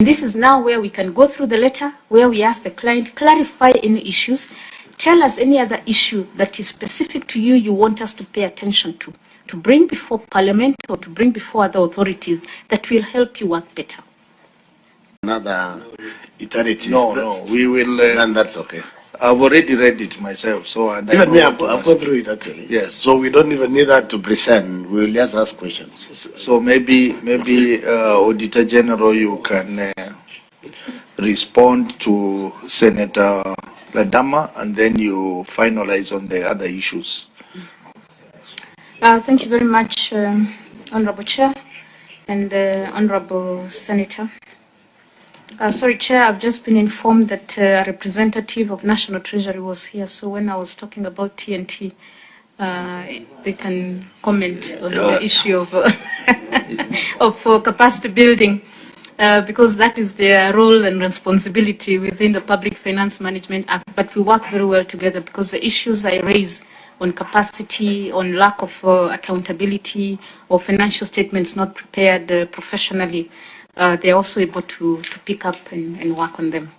This is now where we can go through the letter, where we ask the client, clarify any issues, tell us any other issue that is specific to you, you want us to pay attention to bring before Parliament or to bring before other authorities that will help you work better. Another eternity. No, we will. Then that's okay. I've already read it myself, so and Even me, I've gone through it actually. Yes. So we don't even need that to present. We will just ask questions. So maybe Auditor General, you can respond to Senator Ladama, and then you finalize on the other issues. Thank you very much, Honorable Chair and Honorable Senator. Sorry, Chair, I've just been informed that a representative of National Treasury was here, so when I was talking about TNT, they can comment on the issue of, of capacity building, because that is their role and responsibility within the Public Finance Management Act. But we work very well together because the issues I raise on capacity, on lack of accountability, or financial statements not prepared professionally, they're also able to pick up and work on them.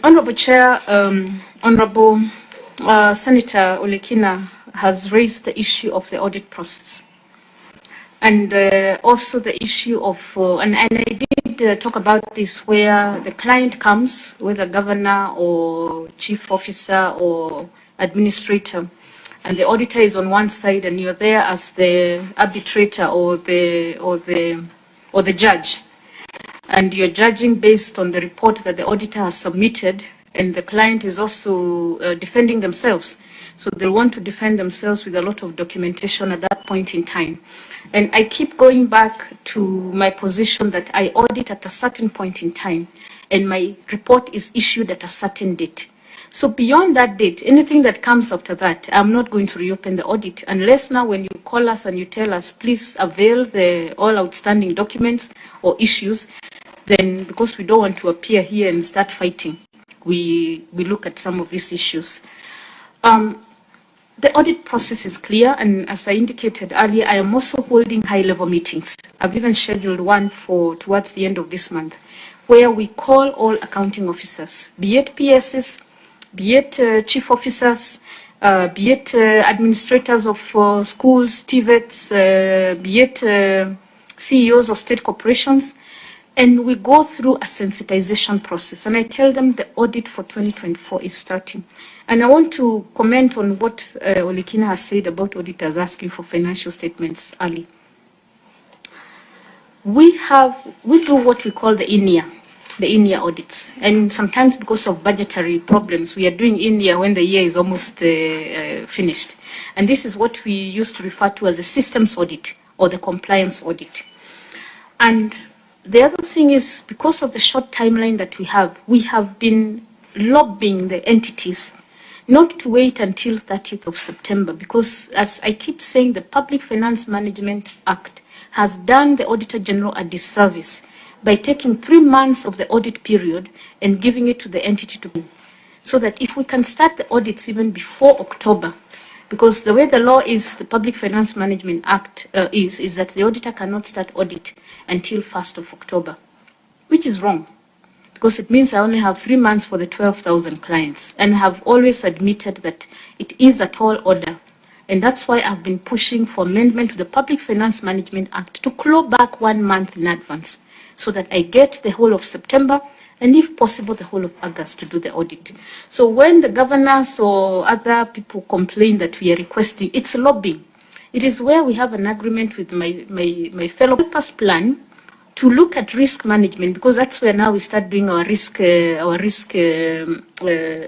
Honorable Chair, Honorable Senator Olekina has raised the issue of the audit process. And also the issue of, and I did talk about this, where the client comes, whether governor or chief officer or administrator, and the auditor is on one side and you're there as the arbitrator or the judge, and you're judging based on the report that the auditor has submitted, and the client is also defending themselves. So they want to defend themselves with a lot of documentation at that point in time. And I keep going back to my position that I audit at a certain point in time, and my report is issued at a certain date. So beyond that date, anything that comes after that, I'm not going to reopen the audit unless now when you call us and you tell us, please avail the all outstanding documents or issues, then because we don't want to appear here and start fighting, we look at some of these issues. The audit process is clear, and as I indicated earlier, I am also holding high-level meetings. I've even scheduled one for towards the end of this month, where we call all accounting officers, be it PSs, be it chief officers, be it administrators of schools, TVETs, be it CEOs of state corporations, and we go through a sensitization process. And I tell them the audit for 2024 is starting. And I want to comment on what Olekina has said about auditors asking for financial statements early. We do what we call the in-year audits. And sometimes because of budgetary problems, we are doing in-year when the year is almost finished. And this is what we used to refer to as a systems audit or the compliance audit. And the other thing is, because of the short timeline that we have been lobbying the entities not to wait until 30th of September, because as I keep saying, the Public Finance Management Act has done the Auditor General a disservice by taking 3 months of the audit period and giving it to the entity to do. So that if we can start the audits even before October, because the way the law is, the Public Finance Management Act is that the auditor cannot start audit until 1st of October, which is wrong, because it means I only have 3 months for the 12,000 clients, and have always admitted that it is a tall order. And that's why I've been pushing for amendment to the Public Finance Management Act to claw back 1 month in advance, so that I get the whole of September, and if possible, the whole of August to do the audit. So when the governors or other people complain that we are requesting, it's lobbying. It is where we have an agreement with my fellow papers plan to look at risk management, because that's where now we start doing our risk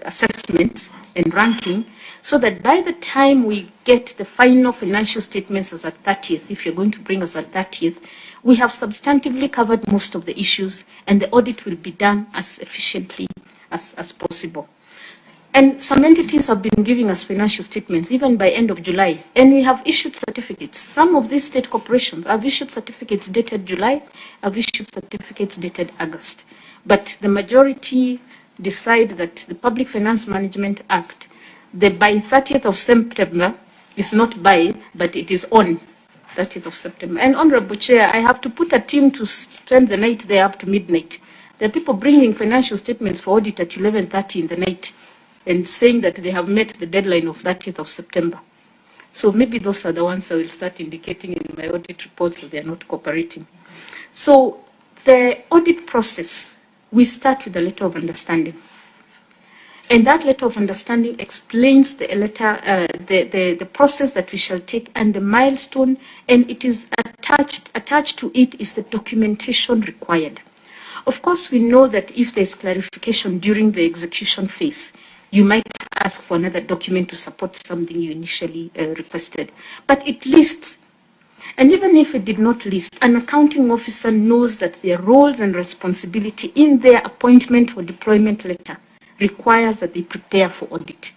assessments and ranking, so that by the time we get the final financial statements as at 30th, if you're going to bring us at 30th, we have substantively covered most of the issues, and the audit will be done as efficiently as possible. And some entities have been giving us financial statements even by end of July, and we have issued certificates. Some of these state corporations have issued certificates dated July, have issued certificates dated August. But the majority decide that the Public Finance Management Act, the by 30th of September is not by, but it is on. 30th of September. And Honorable Chair, I have to put a team to spend the night there up to midnight. There are people bringing financial statements for audit at 11:30 in the night and saying that they have met the deadline of 30th of September. So maybe those are the ones I will start indicating in my audit reports that they are not cooperating. So the audit process, we start with a letter of understanding. And that letter of understanding explains the process that we shall take and the milestone, and it is attached to it is the documentation required. Of course, we know that if there's clarification during the execution phase, you might ask for another document to support something you initially requested. But it lists, and even if it did not list, an accounting officer knows that their roles and responsibility in their appointment or deployment letter requires that they prepare for audit,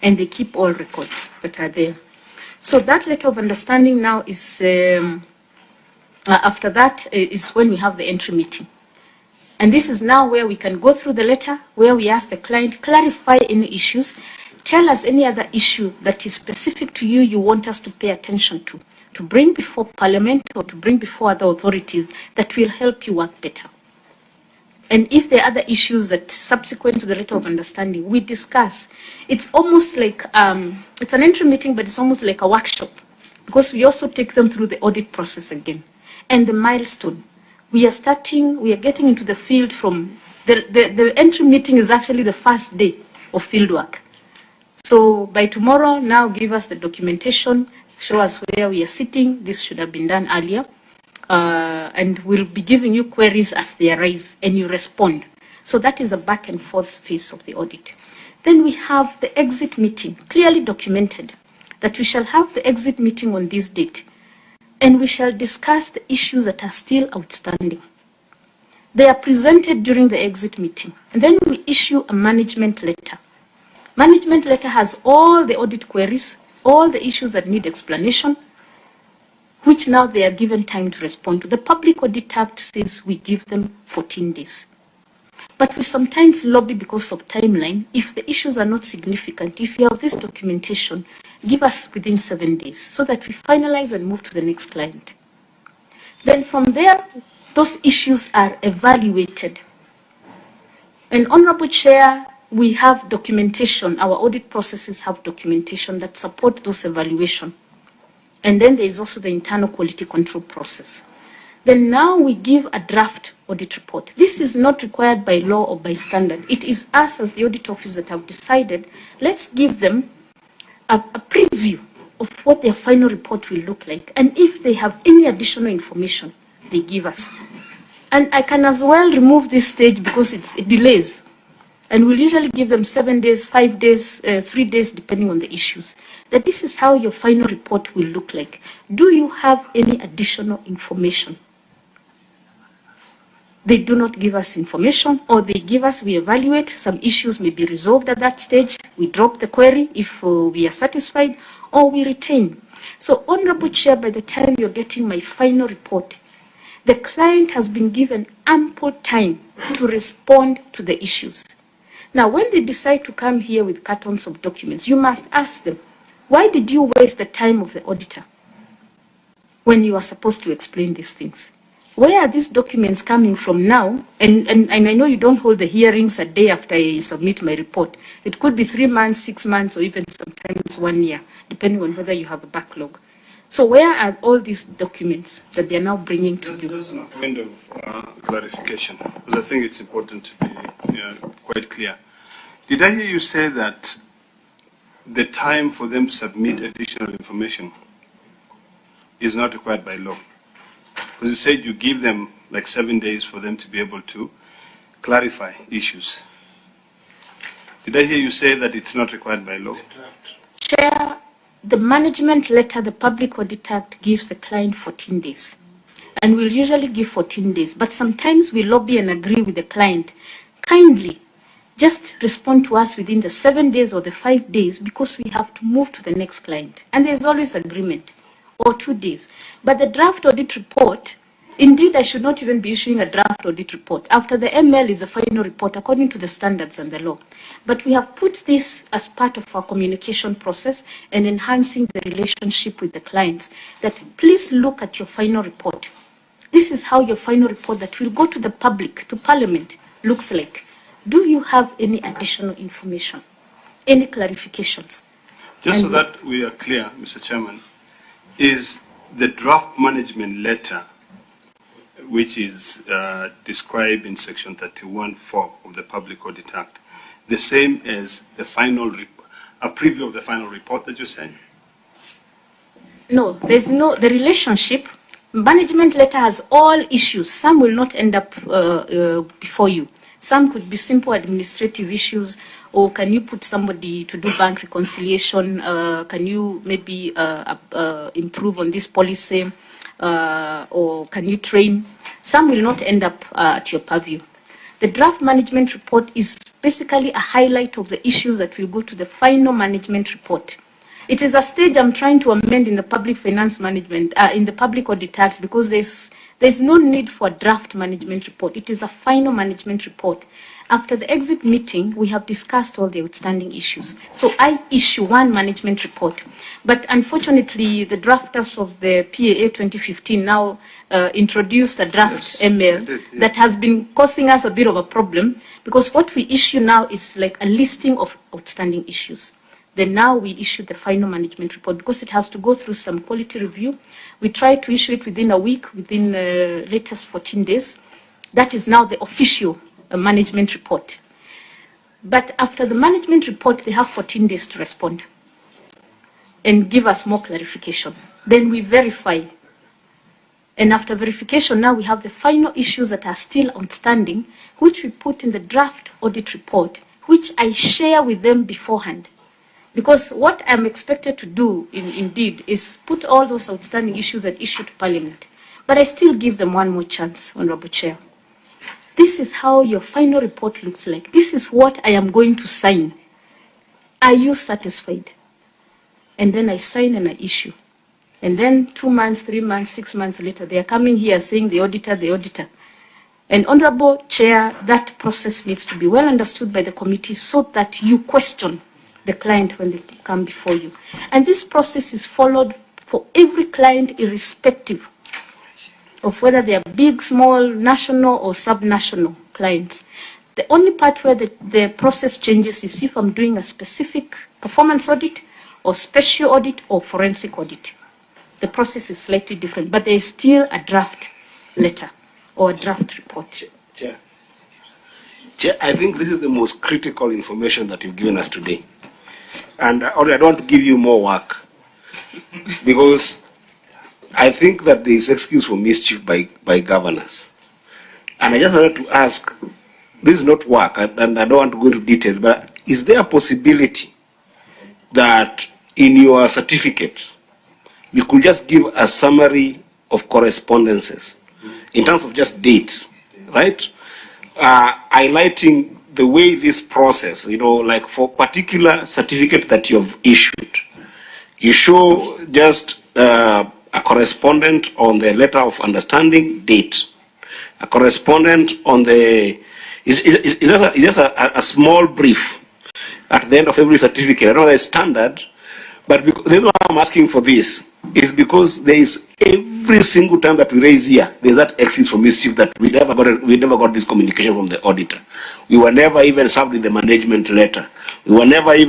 and they keep all records that are there. So that letter of understanding now is, after that is when we have the entry meeting. And this is now where we can go through the letter, where we ask the client, clarify any issues, tell us any other issue that is specific to you, you want us to pay attention to bring before Parliament or to bring before other authorities that will help you work better. And if there are other issues that subsequent to the letter of understanding, we discuss. It's almost like, it's an entry meeting, but it's almost like a workshop, because we also take them through the audit process again. And the milestone, we are getting into the field from, the entry meeting is actually the first day of field work. So by tomorrow, now give us the documentation, show us where we are sitting. This should have been done earlier. And we'll be giving you queries as they arise, and you respond. So that is a back and forth phase of the audit. Then we have the exit meeting, clearly documented, that we shall have the exit meeting on this date, and we shall discuss the issues that are still outstanding. They are presented during the exit meeting, and then we issue a management letter. Management letter has all the audit queries, all the issues that need explanation, which now they are given time to respond to. The Public Audit Act says we give them 14 days. But we sometimes lobby because of timeline. If the issues are not significant, if you have this documentation, give us within 7 days so that we finalize and move to the next client. Then from there, those issues are evaluated. And Honorable Chair, we have documentation. Our audit processes have documentation that support those evaluations. And then there is also the internal quality control process. Then now we give a draft audit report. This is not required by law or by standard. It is us as the audit office that have decided, let's give them a preview of what their final report will look like. And if they have any additional information, they give us. And I can as well remove this stage because it delays. And we'll usually give them 7 days, 5 days, 3 days, depending on the issues. That this is how your final report will look like. Do you have any additional information? They do not give us information, or they give us, we evaluate, some issues may be resolved at that stage, we drop the query if we are satisfied, or we retain. So, Honorable Chair, by the time you're getting my final report, the client has been given ample time to respond to the issues. Now, when they decide to come here with cartons of documents, you must ask them, why did you waste the time of the auditor when you are supposed to explain these things? Where are these documents coming from now? And I know you don't hold the hearings a day after I submit my report. It could be 3 months, 6 months, or even sometimes 1 year, depending on whether you have a backlog. So where are all these documents that they are now bringing to you? Just a point of clarification, because I think it's important to be quite clear. Did I hear you say that the time for them to submit additional information is not required by law? Because you said you give them like 7 days for them to be able to clarify issues. Did I hear you say that it's not required by law? Chair, the management letter, the Public Audit Act gives the client 14 days. And we'll usually give 14 days. But sometimes we lobby and agree with the client. Kindly, just respond to us within the 7 days or the 5 days because we have to move to the next client. And there's always agreement, or 2 days. But the draft audit report Indeed, I should not even be issuing a draft audit report. After the ML is a final report according to the standards and the law. But we have put this as part of our communication process and enhancing the relationship with the clients, that please look at your final report. This is how your final report that will go to the public, to Parliament, looks like. Do you have any additional information? Any clarifications? Just so that we are clear, Mr. Chairman, is the draft management letter, which is described in Section 31(4) of the Public Audit Act, the same as the final a preview of the final report that you're saying? No, there's no, the relationship, management letter has all issues. Some will not end up before you. Some could be simple administrative issues, or can you put somebody to do bank reconciliation? Can you maybe improve on this policy? Or can you train? Some will not end up at your purview. The draft management report is basically a highlight of the issues that will go to the final management report. It is a stage I'm trying to amend in the public finance management, in the Public Audit Act, because there's no need for a draft management report. It is a final management report. After the exit meeting, we have discussed all the outstanding issues. So I issue one management report. But unfortunately, the drafters of the PAA 2015 now introduced a draft ML that has been causing us a bit of a problem, because what we issue now is like a listing of outstanding issues. Then now we issue the final management report because it has to go through some quality review. We try to issue it within a week, within latest 14 days. That is now the official management report. But after the management report, they have 14 days to respond and give us more clarification. Then we verify. And after verification, now we have the final issues that are still outstanding, which we put in the draft audit report, which I share with them beforehand. Because what I'm expected to do, indeed, is put all those outstanding issues and issue to Parliament. But I still give them one more chance, Honorable Chair. This is how your final report looks like. This is what I am going to sign. Are you satisfied? And then I sign and I issue. And then 2 months, 3 months, 6 months later, they are coming here saying the auditor, the auditor. And Honorable Chair, that process needs to be well understood by the committee so that you question the client when they come before you. And this process is followed for every client, irrespective of whether they are big, small, national or sub-national clients. The only part where the process changes is if I'm doing a specific performance audit or special audit or forensic audit. The process is slightly different, but there is still a draft letter or a draft report. Chair, I think this is the most critical information that you've given us today. And I don't want to give you more work, because I think that there is excuse for mischief by governors. And I just wanted to ask, this is not work, and I don't want to go into detail, but is there a possibility that in your certificates, you could just give a summary of correspondences in terms of just dates, right? Highlighting the way this process, like for particular certificate that you've issued, you show just a correspondent on the letter of understanding date, a correspondent on the, is just a small brief at the end of every certificate. I know that's standard, but the reason why I'm asking for this is because there is every single time that we raise here, there's that excuse for mischief that we never got this communication from the auditor. We were never even served with the management letter. We were never even